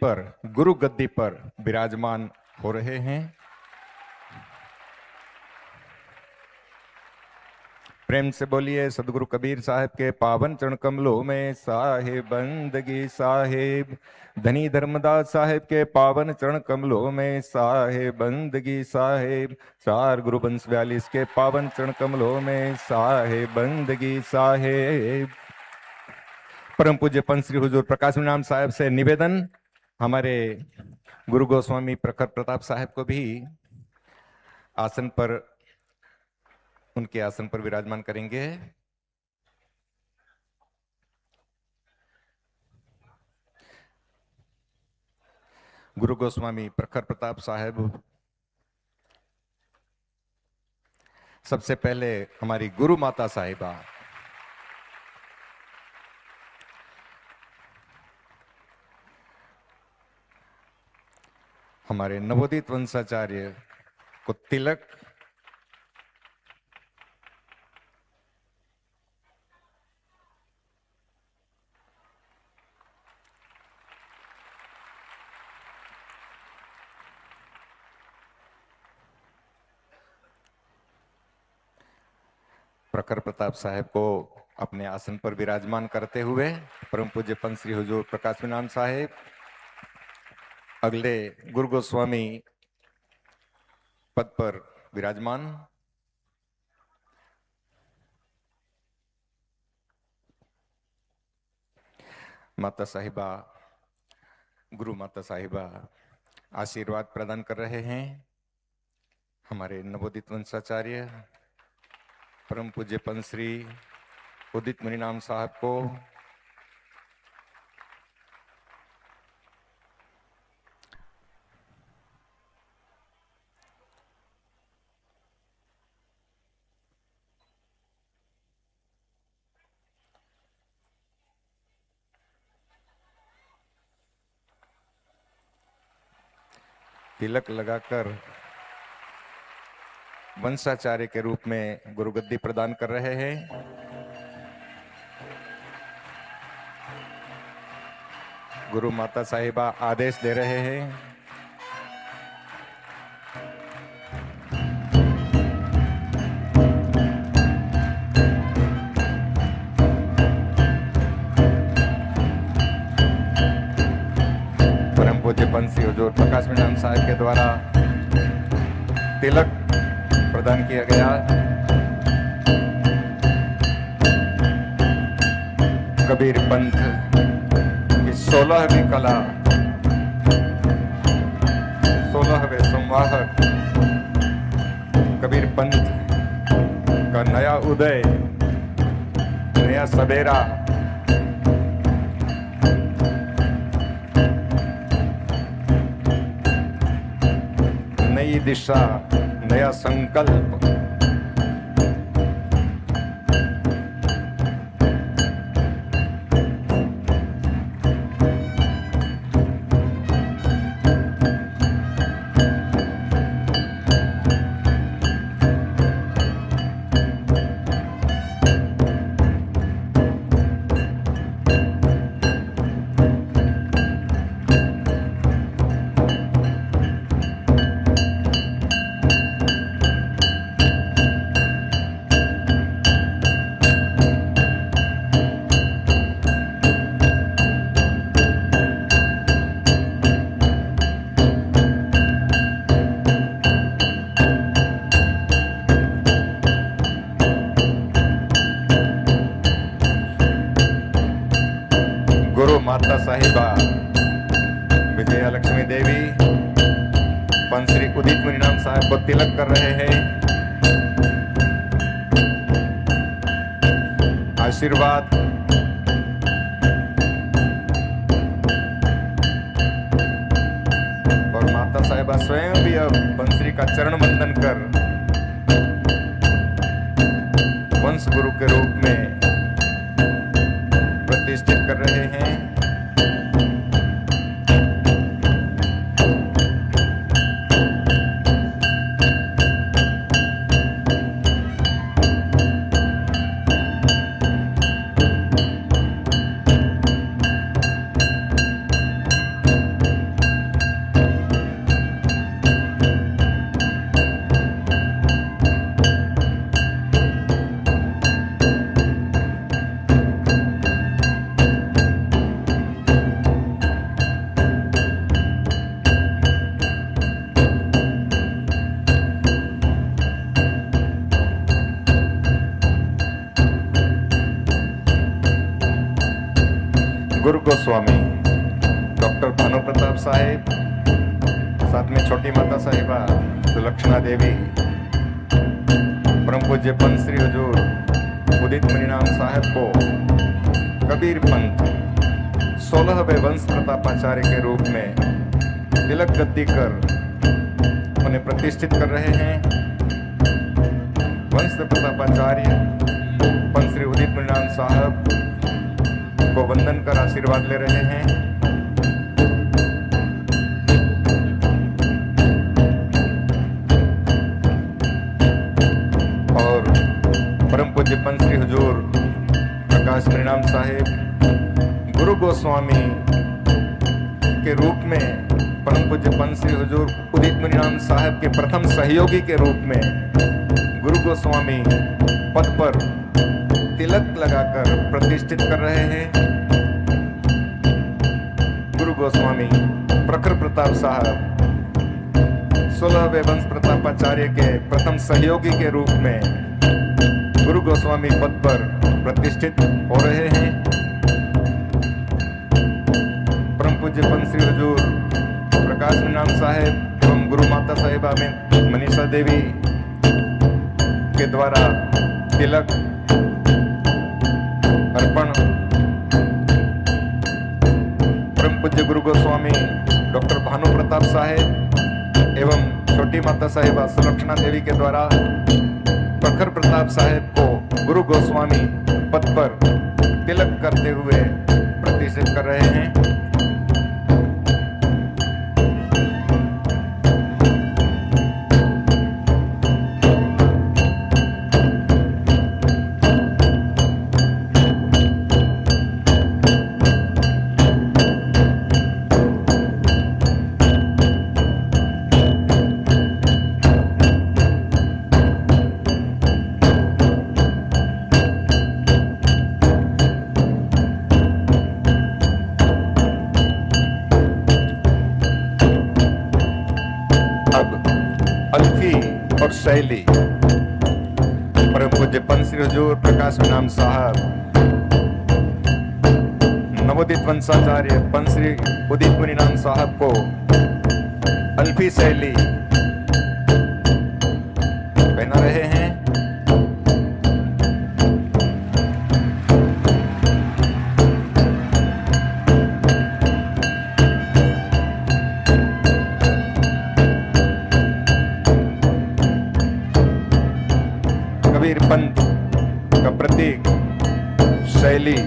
पर गुरु गद्दी पर विराजमान हो रहे हैं। प्रेम से बोलिए सदगुरु कबीर साहब के पावन चरण कमलों में साहेब बंदगी साहेब। धनी धर्मदास साहेब के पावन चरण कमलों में साहेब बंदगी साहेब। चार गुरु वंश 42 के पावन चरण कमलों में साहेब बंदगी साहेब। परम पूज्य पंच श्री हुजूर प्रकाश नाम साहब से निवेदन, हमारे गुरु गोस्वामी प्रखर प्रताप साहब को भी आसन पर, उनके आसन पर विराजमान करेंगे। गुरु गोस्वामी प्रखर प्रताप साहब सबसे पहले हमारी गुरु माता साहिबा, हमारे नवोदित वंशाचार्य को तिलक, प्रखर प्रताप साहब को अपने आसन पर विराजमान करते हुए परम पूज्य पंच श्री हुजूर प्रकाश नाम साहेब अगले गुरु गोस्वामी पद पर विराजमान। माता साहिबा, गुरु माता साहिबा आशीर्वाद प्रदान कर रहे हैं हमारे नवोदित वंशाचार्य परम पूज्य पंच श्री उदित मुनिनाम साहब को। तिलक लगाकर वंशाचार्य के रूप में गुरुगद्दी प्रदान कर रहे हैं। गुरु माता साहिबा आदेश दे रहे हैं। परम पूज्य पंच श्री हुजूर प्रकाश नाम साहब के द्वारा तिलक प्रदान किया गया। कबीर पंथ की 16वीं कला, 16वें संवाहक कबीर पंथ का नया उदय, नया सवेरा, नई दिशा, नया संकल्प। माता साहिबा विजया लक्ष्मी देवी पंच श्री उदित मुनिनाम साहब को तिलक कर रहे हैं। आशीर्वाद और माता साहिबा स्वयं भी अब पंच श्री का चरण वंदन कर वंश गुरु के रूप में प्रतिष्ठित कर रहे हैं। साहेब, साथ में छोटी माता साहिबा सुलक्षणा देवी, परम पूज्य पंत श्री हुजूर उदित मणिनाम साहब को कबीर पंथ 16वें वंश प्रतापाचार्य के रूप में तिलक गद्दी कर उन्हें प्रतिष्ठित कर रहे हैं। वंश प्रतापाचार्य पंत श्री उदित मणिनाम साहब को वंदन कर आशीर्वाद ले रहे हैं। और परम पूज्य पंत श्री हुजूर प्रकाश मणिनाम साहेब गुरु गोस्वामी के रूप में, परम पूज्य पंत श्री हुजूर उदित मणिनाम साहब के प्रथम सहयोगी के रूप में गुरु गोस्वामी पद पर तिलक लगाकर प्रतिष्ठित कर रहे हैं। गुरु गोस्वामी प्रखर प्रताप साहब 16वें वंश प्रतापाचार्य के प्रथम सहयोगी के रूप में गुरु गोस्वामी पद पर प्रतिष्ठित हो रहे हैं। परम पूज्य पंत श्री हुजूर प्रकाश मणिनाम साहेब एवं गुरु माता साहिबा में मनीषा देवी के द्वारा तिलक अर्पण परम पूज्य गुरु गोस्वामी डॉक्टर भानु प्रताप साहेब एवं छोटी माता साहिबा सुलक्षणा देवी के द्वारा प्रखर प्रताप साहेब को गुरु गोस्वामी पद पर तिलक करते हुए प्रतिष्ठित कर रहे हैं। और शैली परम पूज्य पंत श्री हुजूर प्रकाश मणिनाम साहब नवोदित वंशाचार्य पंत श्री उदित मणिनाम साहब को अल्फी शैली पहना रहे हैं। कबीर पंथ का प्रतीक शैली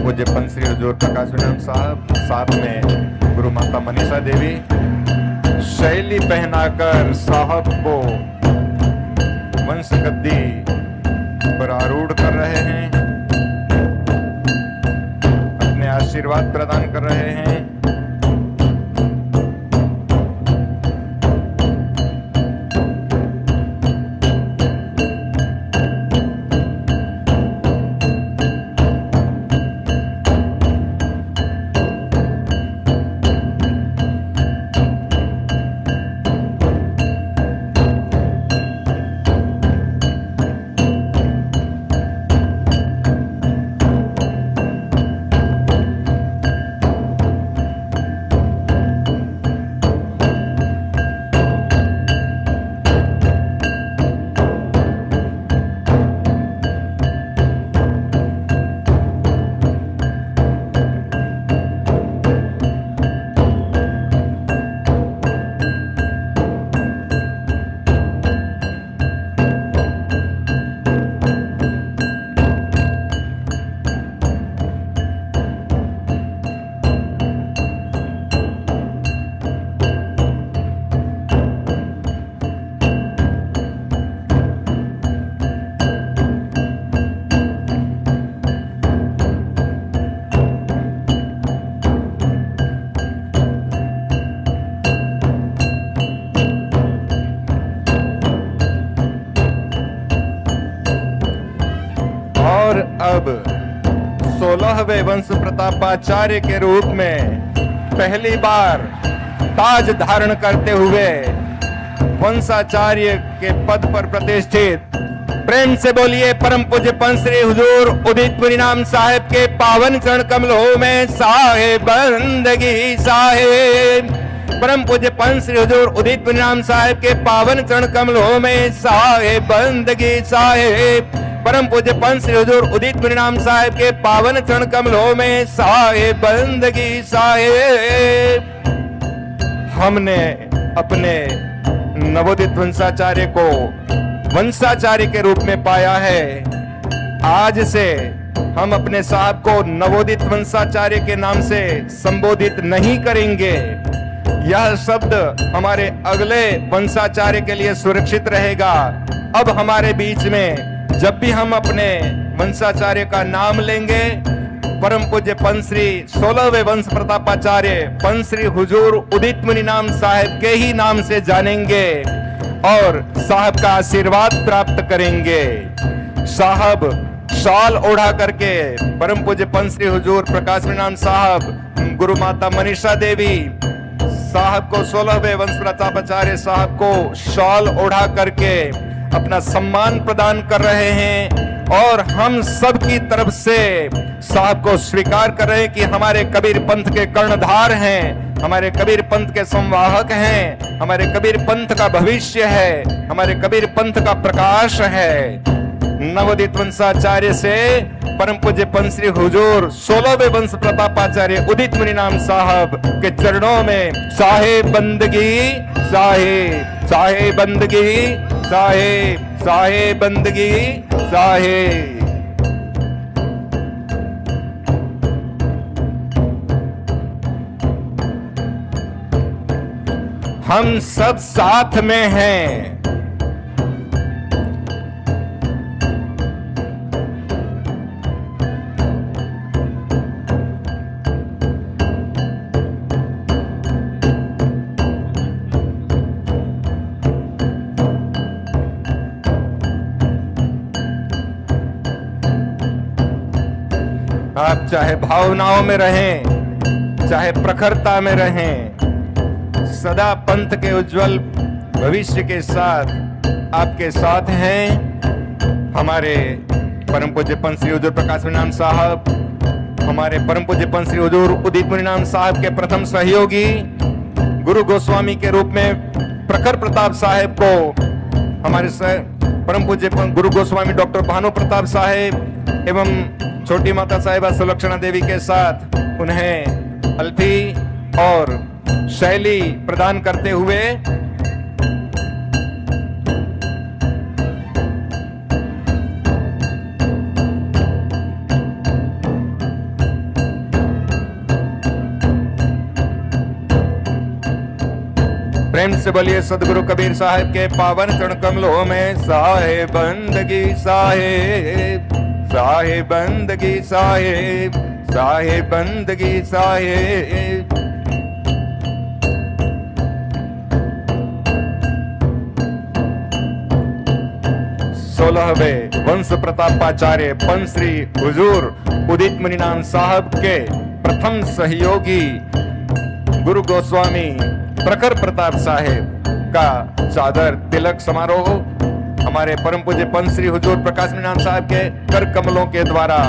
पूज्य पंत श्री हुजूर प्रकाश मणिनाम साहब, साथ में गुरु माता मनीषा देवी शैली पहनाकर साहब को वंश गद्दी पर आरूढ़ कर रहे हैं, अपने आशीर्वाद प्रदान कर रहे हैं। अब 16वें वंश प्रतापाचार्य के रूप में पहली बार ताज धारण करते हुए वंशाचार्य के पद पर प्रतिष्ठित, प्रेम से बोलिए परम पूज्य पंच श्री हुजूर उदित परिणाम साहेब के पावन चरण कमलों में साहेब बंदगी साहेब। परम पूज्य पंच श्री हुजूर उदित परिणाम साहेब के पावन चरण कमलों में साहेब बंदगी साहेब। परम पूज्य पंच श्री हुजूर उदित परिणाम साहेब के पावन चरण कमलों में साहेब बंदगी साहेब। हमने अपने नवोदित वंशाचार्य को वंशाचार्य के रूप में पाया है। आज से हम अपने साहब को नवोदित वंशाचार्य के नाम से संबोधित नहीं करेंगे। यह शब्द हमारे अगले वंशाचार्य के लिए सुरक्षित रहेगा। अब हमारे बीच में जब भी हम अपने वंशाचार्य का नाम लेंगे, परम पूज्य पंच श्री 16वें वंश प्रतापाचार्य पंच श्री हुजूर उदित मुनि नाम साहेब के ही नाम से जानेंगे और साहब का आशीर्वाद प्राप्त करेंगे। साहब शाल ओढ़ा करके परम पूज्य पंच श्री हुजूर प्रकाश नाम साहब, गुरु माता मनीषा देवी साहब को 16वें वंश प्रतापाचार्य साहब को शाल ओढ़ा करके अपना सम्मान प्रदान कर रहे हैं और हम सब की तरफ से साहब को स्वीकार कर रहे हैं कि हमारे कबीर पंथ के कर्णधार हैं, हमारे कबीर पंथ के संवाहक हैं, हमारे कबीर पंथ का भविष्य है, हमारे कबीर पंथ का प्रकाश है। नवोदित वंशाचार्य से परम पूज्य पंच श्री हुजूर 16वें वंश प्रतापाचार्य उदित मुनि नाम साहब के चरणों में साहेब बंदगी साहेब, साहेब बंदगी साहेब, साहेब बंदगी साहेब। हम सब साथ में हैं। आप चाहे भावनाओं में रहें, चाहे प्रखरता में रहें, सदा पंथ के उज्जवल भविष्य के साथ आपके साथ हैं हमारे परम पूज्य पंच श्री हुजूर प्रकाश नाम साहब, हमारे परम पूज्य पंच श्री हुजूर उदित मुनि नाम साहब के प्रथम सहयोगी गुरु गोस्वामी के रूप में प्रखर प्रताप साहेब को हमारे परम पूज्य गुरु गोस्वामी डॉक्टर भानु प्रताप साहेब एवं छोटी माता साहिबा सुलक्षणा देवी के साथ उन्हें अल्फी और शैली प्रदान करते हुए प्रेम से बोलिए सदगुरु कबीर साहेब के पावन चरण कमलों में साहेब बंदगी साहेब, साहेब बंदगी साहेब, साहेब बंदगी साहेब। 16वें वंश प्रतापाचार्य पंच श्री हुजूर उदित मुनि नाम साहब के प्रथम सहयोगी गुरु गोस्वामी प्रखर प्रताप साहेब का चादर तिलक समारोह हमारे परम पूज्य पंच श्री हुजूर प्रकाश मुनि नाम साहब के कर कमलों के द्वारा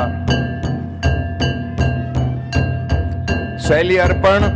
शैली अर्पण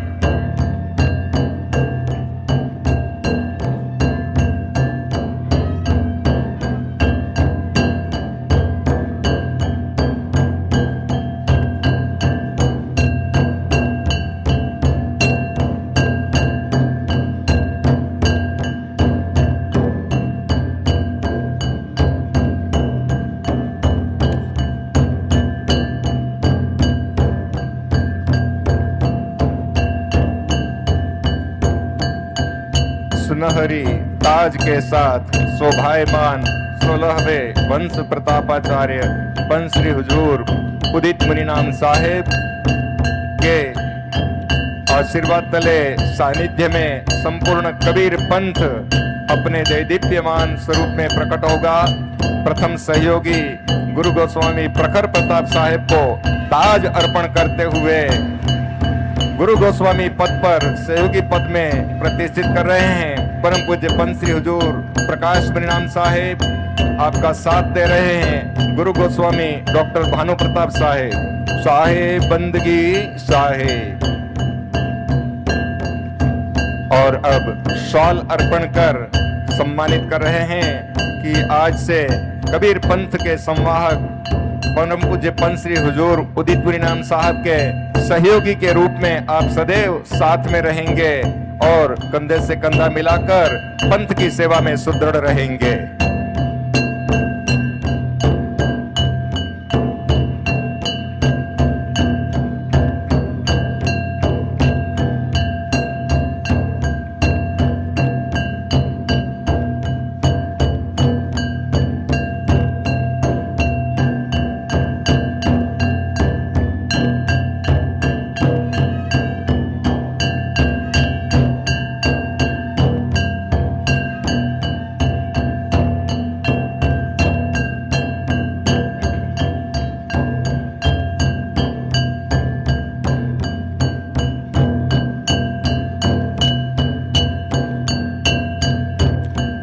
सुनहरी ताज के साथ शोभायमान 16वें वंश प्रतापाचार्य पंच श्री हुजूर उदित मुनि नाम साहेब के आशीर्वाद तले सानिध्य में संपूर्ण कबीर पंथ अपने दैदीप्यमान स्वरूप में प्रकट होगा। प्रथम सहयोगी गुरु गोस्वामी प्रखर प्रताप साहेब को ताज अर्पण करते हुए गुरु गोस्वामी पद पर सहयोगी पद में प्रतिष्ठित कर रहे हैं। परम पूज्य पंत श्री हुजूर प्रकाश परिणाम साहेब आपका साथ दे रहे हैं। गुरु गोस्वामी डॉक्टर भानु प्रताप साहेब, साहेब बंदगी साहेब। और अब शॉल अर्पण कर सम्मानित कर रहे हैं कि आज से कबीर पंथ के संवाहक परम पूज्य पंत श्री हुजूर उदित परिणाम साहब के सहयोगी के रूप में आप सदैव साथ में रहेंगे और कंधे से कंधा मिलाकर पंथ की सेवा में सुदृढ़ रहेंगे।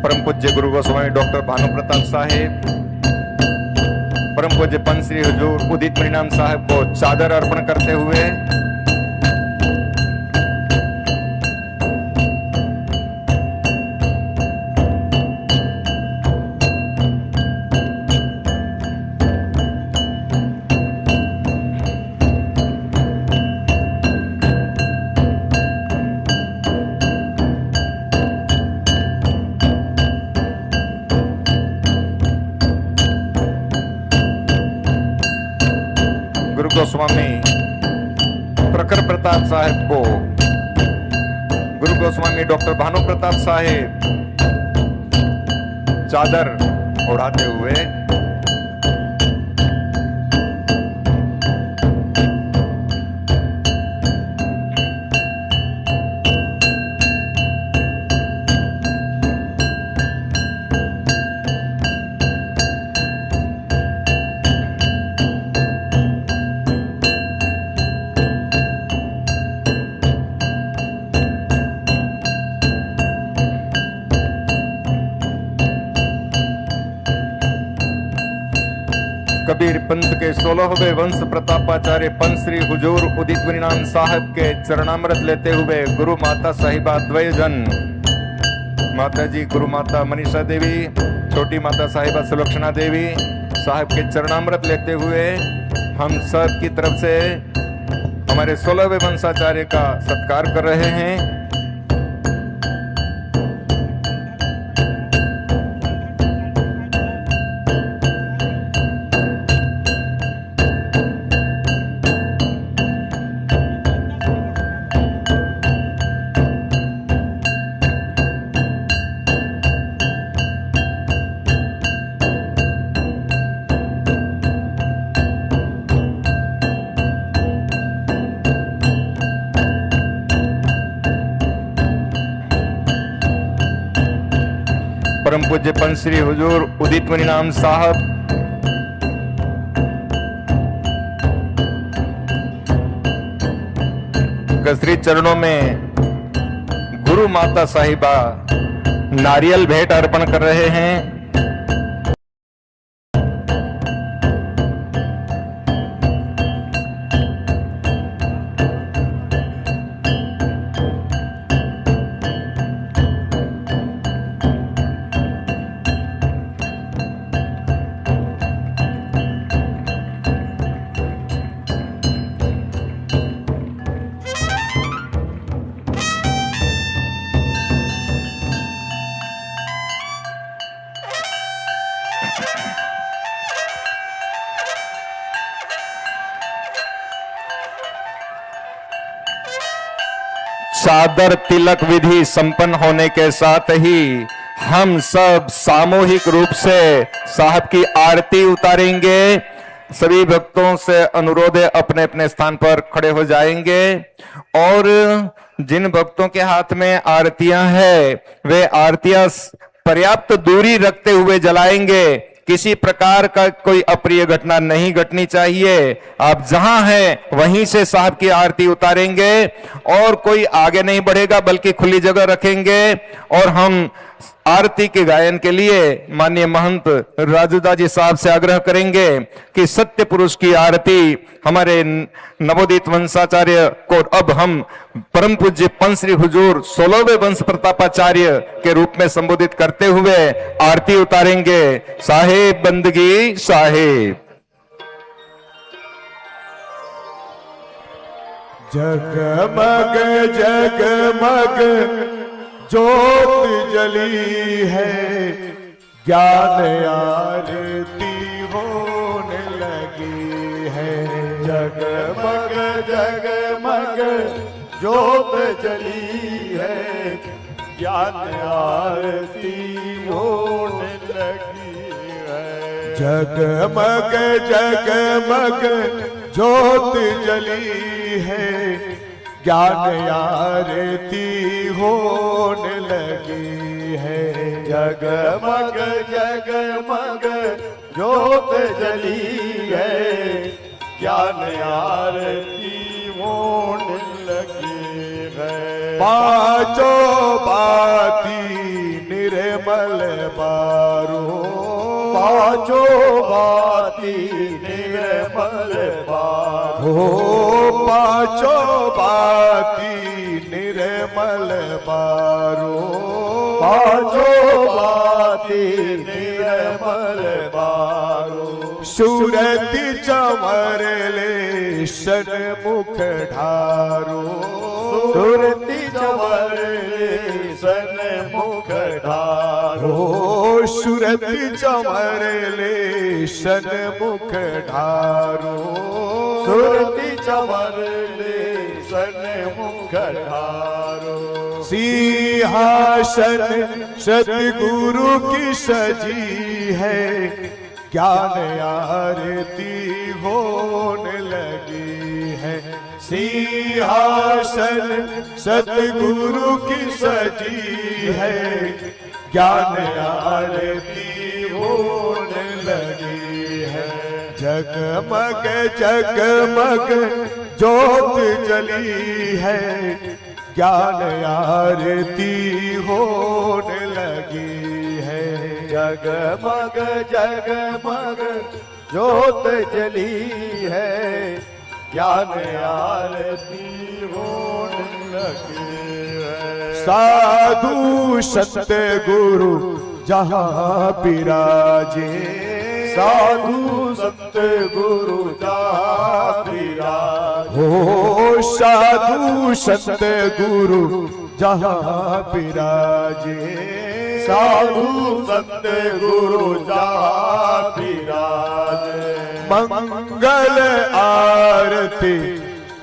परम पूज्य गुरु गोस्वामी डॉक्टर भानु प्रताप साहेब, परम पूज्य पंत श्री हुजूर उदित परिणाम साहब को चादर अर्पण करते हुए गुरु गोस्वामी प्रखर प्रताप साहेब को गुरु गोस्वामी डॉक्टर भानु प्रताप साहेब चादर ओढ़ाते हुए कबीर पंथ के 16वें वंश प्रतापाचार्य पंत श्री हुजूर उदित परिणाम साहब के चरणामृत लेते हुए गुरु माता साहिबा द्वयजन, माता जी गुरु माता मनीषा देवी, छोटी माता साहिबा सुलक्षणा देवी साहब के चरणामृत लेते हुए हम सब की तरफ से हमारे 16वें वंशाचार्य का सत्कार कर रहे हैं। परम पूज्य पंत श्री हुजूर उदित परिणाम साहब गसरी चरणों में गुरु माता साहिबा नारियल भेंट अर्पण कर रहे हैं। चादर तिलक विधि संपन्न होने के साथ ही हम सब सामूहिक रूप से साहब की आरती उतारेंगे। सभी भक्तों से अनुरोध है अपने अपने स्थान पर खड़े हो जाएंगे और जिन भक्तों के हाथ में आरतियां हैं वे आरतियां पर्याप्त दूरी रखते हुए जलाएंगे। किसी प्रकार का कोई अप्रिय घटना नहीं घटनी चाहिए। आप जहां हैं वहीं से साहब की आरती उतारेंगे और कोई आगे नहीं बढ़ेगा, बल्कि खुली जगह रखेंगे। और हम आरती के गायन के लिए माननीय महंत राजूदा जी साहब से आग्रह करेंगे कि सत्य पुरुष की आरती हमारे नवोदित वंशाचार्य को अब हम परम पूज्य पंचश्री हुजूर 16वें वंश प्रतापाचार्य के रूप में संबोधित करते हुए आरती उतारेंगे। साहेब बंदगी साहेब। जगमग जगमग ज्योत जली है, ज्ञान आरती होने लगी है। जगमग जगमग ज्योत जली है, ज्ञान आरती होने लगी है। जगमग जगमग ज्योत जली है, ज्ञान आरती होने लगी है। जगमग जगमग ज्योत जली है, ज्ञान आरती होने लगी है। पांचों बाती निर्मल बारो, पांचों बाती निर्मल बारो, पांचों बाती निर्मल बारो, पांचों बाती निर्मल बारो। सूरति चंवर ले सन्मुख ढारो, सूरति चंवर ले सन्मुख ढारो, सूरति चंवर ले सन्मुख ढारो, सूरति चंवर ले सन्मुख ढारो। सिंहासन सतगुरु की सजी है, ज्ञान आरती होने लगी है। सिंहासन सतगुरु की सजी है, ज्ञान आरती होने लगी है। जगमग जगमग ज्योत जली है, ज्ञान आरती होने लगी है। जगमग जगमग ज्योत जली है, ज्ञान आरती होने लगी है। साधु संत गुरु जहाँ विराजे, साधु संत गुरु जहाँ विराजे, हो साधु संत गुरु जहाँ विराजे, साधु संत गुरु जहाँ विराजे। मंगल आरती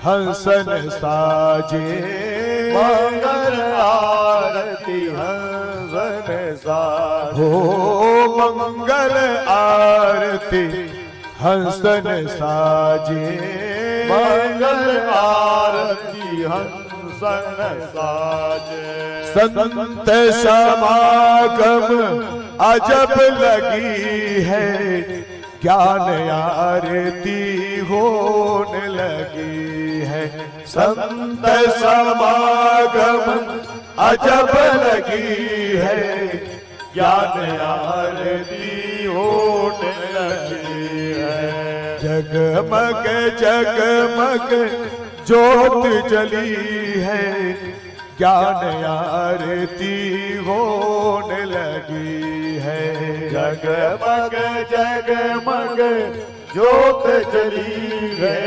हंसन साजे, मंगल आरती हंसन साजे, हो मंगल आरती हंसन साजे, मंगल आरती हंसन साजे। संत समागम अजब लगी है, ज्ञान आरती होने लगी है। संत समागम अजब लगी है, ज्ञान आरती होने लगी है। जगमग जगमग ज्योत जली है, ज्ञान आरती होने लगी है। जगमग जगमग ज्योत जली है,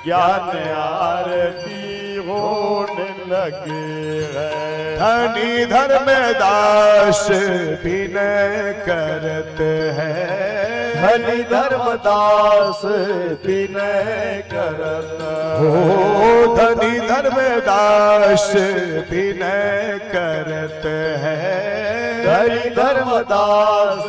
ज्ञान आरती होने लगी है। धनी धर्मदास विनय करत है, धनी धर्मदास विनय करत हो, धनी धर्मदास विनय करत है, धनी धर्मदास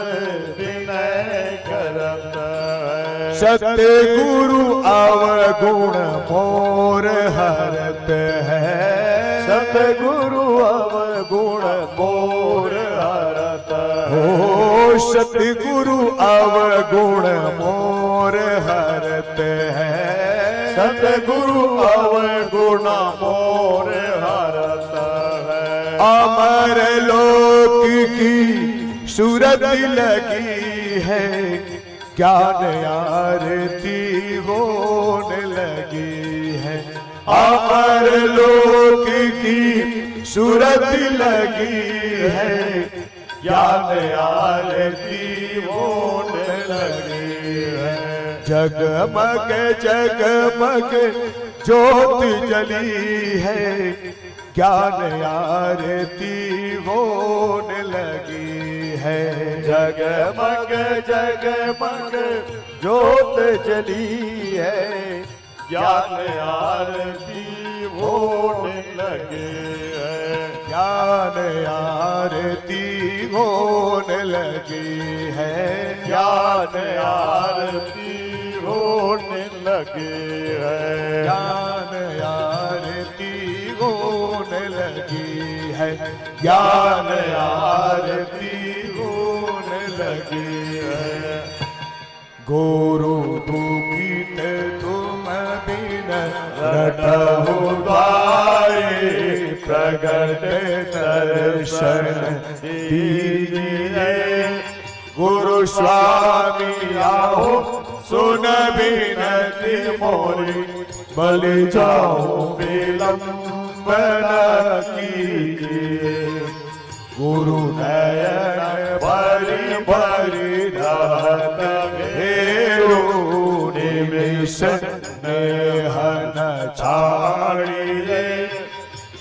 विनय करत है। सतगुरु अवगुण मोर हरत है, सतगुरु अवगुण मोर हरत हो, सतगुरु अवगुण मोर हरत है, सतगुरु अवगुण मोर हरत है। अमर लोक की सूरत लगी है, ज्ञान आरती होने लगी है। अमर लोक की सूरत लगी है, ज्ञान आरती होने लगी है। जगमग जगमग ज्योत जली है, ज्ञान आरती होने लगी है। जगमग जगमग ज्योत जली है, ज्ञान आरती होने लगे है। ज्ञान आरती होने लगी है, ज्ञान आरती होने लगे है। ज्ञान आरती होने लगी है, ज्ञान आरती होने लगी है। गुरु दुखित तुम बिन रटहु द्वारे, प्रगट दर्शन दीजिए। गुरु स्वामी आओ सुन बिनती मोरी, बलि जाओ विलंब न कीजिए। गुरु नयन भरी भरी रहत घेरो, निमिष नेह न छाड़िए।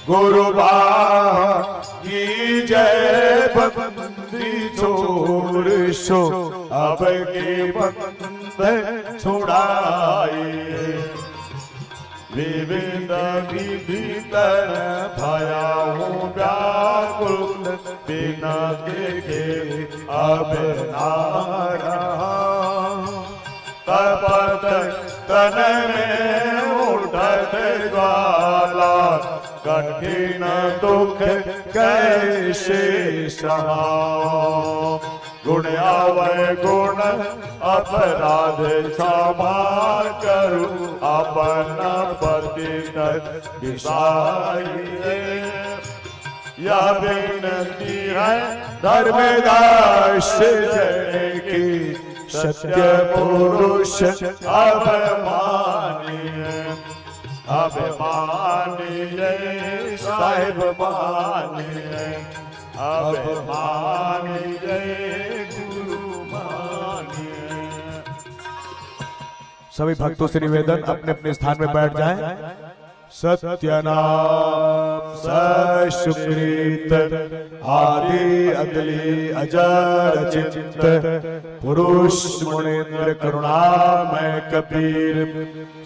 गुरु बाह की जय बंदी छोड़ सो, अब के बंद छुड़ाइए। विविध भीतर भया हूँ व्याकुल, बिना देखे अब ना रहा। तपत तन में उठत ज्वाला, कठिन दुख कैसे सहा। गुण आवे गुण अपराध क्षमा करूं, अपना पतित विसाइए। यह विनती है धर्मदास जन की, सत्य पुरुष अभिमानी। अभिमानी साहिब मानिए, अभिमानी गुरु मानिए। सभी भक्तों से निवेदन अपने अपने स्थान में बैठ जाएं। सत्यनाम सशुक्रित आदि अगली अजर चित्त, पुरुष मुनीन्द्र करुणामय कबीर।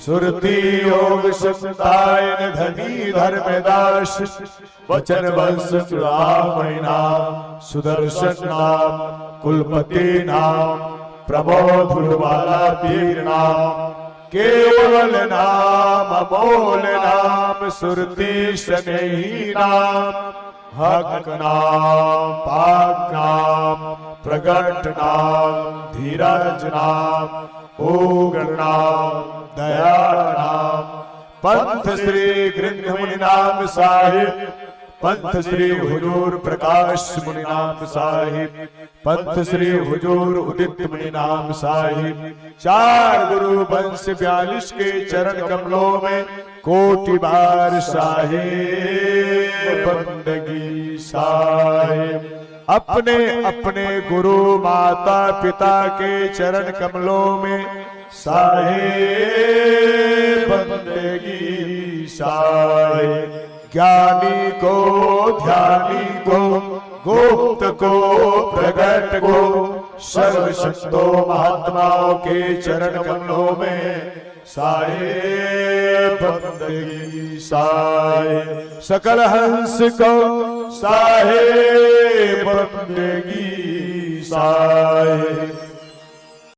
सुरति योग संतायन धनी धर्मदास, वचन वंश चुड़ामणि नाम। सुदर्शन नाम कुलपति नाम, प्रबोध वाला पीर नाम। केवल नाम अमोल नाम, सुरति स्नेही नाम। हक नाम पाक नाम, प्रगट नाम। धीरज नाम, उग्र नाम, दयाल नाम। पंथ श्री गृह मुनि नाम साहिब, पंथ श्री हुजूर प्रकाश मुनि नाम साहिब, पंथ श्री हुजूर उदित मुनि नाम साहिब। चार गुरु वंश 42 के चरण कमलों में कोटि बार साहिब बंदगी साहिब। अपने अपने गुरु माता पिता के चरण कमलों में साहिब बंदगी साहिब। ज्ञानी को ध्यानी को, गुप्त को प्रगट को, सर्व संतों महात्माओं के चरण कमलों में साहिब बंदगी साहिब। सकल हंस को साहिब बंदगी साहिब।